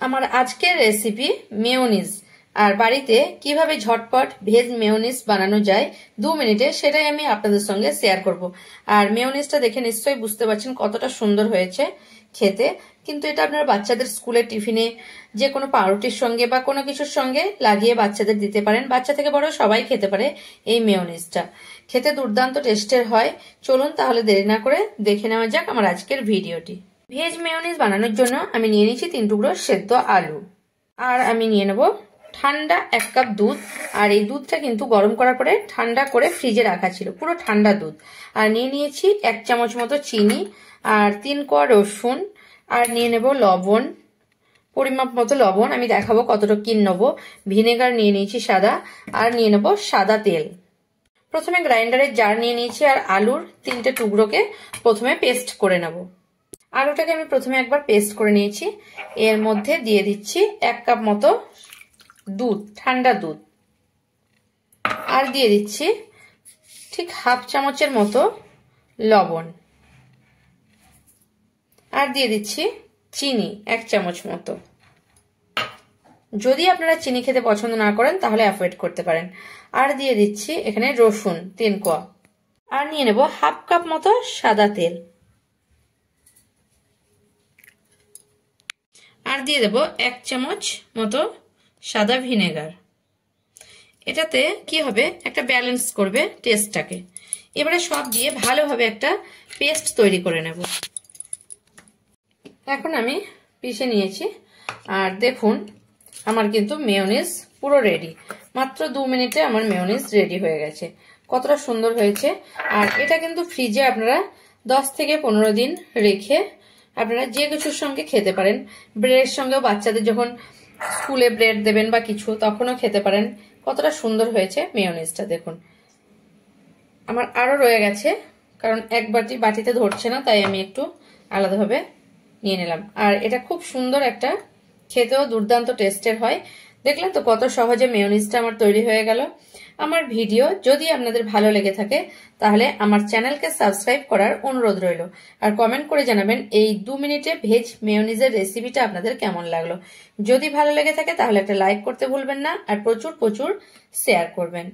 আমার আজকের recipe mayonnaise আর বাড়িতে কিভাবে ঝটপট ভেজ মেয়োনিজ বানানো যায় 2 মিনিটে সেটাই আমি আপনাদের সঙ্গে শেয়ার করব। আর মেয়োনিজটা দেখে নিশ্চয়ই বুঝতে পারছেন কতটা সুন্দর হয়েছে খেতে। কিন্তু এটা আপনারা বাচ্চাদের স্কুলের টিফিনে যে কোনো পাউরুটির সঙ্গে বা কোনো কিছুর সঙ্গে লাগিয়ে বাচ্চাদের দিতে পারেন। বাচ্চা থেকে বড় সবাই খেতে পারে এই মেয়োনিজটা। খেতে দুর্দান্ত টেস্টের হয়। চলুন তাহলে দেরি না করে দেখে নেওয়া যাক আমার আজকের ভিডিওটি। ভেজ মেয়োনিজ বানানোর জন্য আমি নিয়ে নিয়েছি 3 টুকরো সেদ্ধ আলু, আর আমি নিয়ে নেব ঠান্ডা 1 কাপ দুধ। আর এই দুধটা কিন্তু গরম করার পরে ঠান্ডা করে ফ্রিজে রাখা ছিল, পুরো ঠান্ডা দুধ। আর নিয়ে নিয়েছি 1 চামচ মতো চিনি, আর 3 কোয়া রসুন, আর নিয়ে নেব লবণ, পরিমাপ মতো লবণ। আমি দেখাবো কতটুকু কি নেবো। ভিনেগার নিয়ে নিয়েছি সাদা, আর নিয়ে নেব সাদা তেল। প্রথমে গ্রাইন্ডারের জার নিয়ে নিয়েছি, আর আলুর 3টে টুকরোকে প্রথমে পেস্ট করে নেব। আলুটাকে আমি প্রথমে একবার পেস্ট করে নিয়েছি। এর মধ্যে দিয়ে দিচ্ছি 1 কাপ মতো দুধ, ঠান্ডা দুধ, আর দিয়ে দিচ্ছি ঠিক হাফ চামচের মতো লবণ, আর দিয়ে দিচ্ছি চিনি 1 চামচ মতো। যদি আপনারা চিনি খেতে পছন্দ না করেন তাহলে অ্যাভয়েড করতে পারেন। আর দিয়ে দিচ্ছি এখানে রসুন 3 কোয়া, আর নিয়ে নেব হাফ কাপ মতো সাদা তেল, আর দিয়ে দেব 1 চামচ মতো সাদা ভিনেগার। এটাতে কি হবে, একটা ব্যালেন্স করবে টেস্টটাকে। এবারে সব দিয়ে ভালোভাবে একটা পেস্ট তৈরি করে নেব। এখন আমি পিষে নিয়েছি, আর দেখুন আমার কিন্তু মেয়োনিজ পুরো রেডি। মাত্র 2 মিনিটে আমার মেয়োনিজ রেডি হয়ে গেছে। কতটা সুন্দর হয়েছে। আর এটা কিন্তু ফ্রিজে আপনারা 10 থেকে 15 দিন রেখে আপনারা যে কিছুর সঙ্গে খেতে পারেন। ব্রেডের সঙ্গেও বাচ্চাদের যখন স্কুলে ব্রেড দেবেন বা কিছু, তখনও খেতে পারেন। কতটা সুন্দর হয়েছে মেয়োনিজটা দেখুন। আমার আরো রয়ে গেছে, কারণ এক বাটিতে ধরছে না, তাই আমি একটু আলাদাভাবে নিয়ে নিলাম। আর এটা খুব সুন্দর একটা, খেতেও দুর্দান্ত টেস্টের হয়। দেখলেন তো কত সহজে মেয়োনিজটা আমার তৈরি হয়ে গেল। আমার ভিডিও যদি আপনাদের ভালো লেগে থাকে তাহলে আমার চ্যানেলকে সাবস্ক্রাইব করার অনুরোধ রইল। আর কমেন্ট করে জানাবেন এই 2 মিনিটে ভেজ মেয়োনিজের রেসিপিটা আপনাদের কেমন লাগলো। যদি ভালো লেগে থাকে তাহলে একটা লাইক করতে ভুলবেন না, আর প্রচুর শেয়ার করবেন।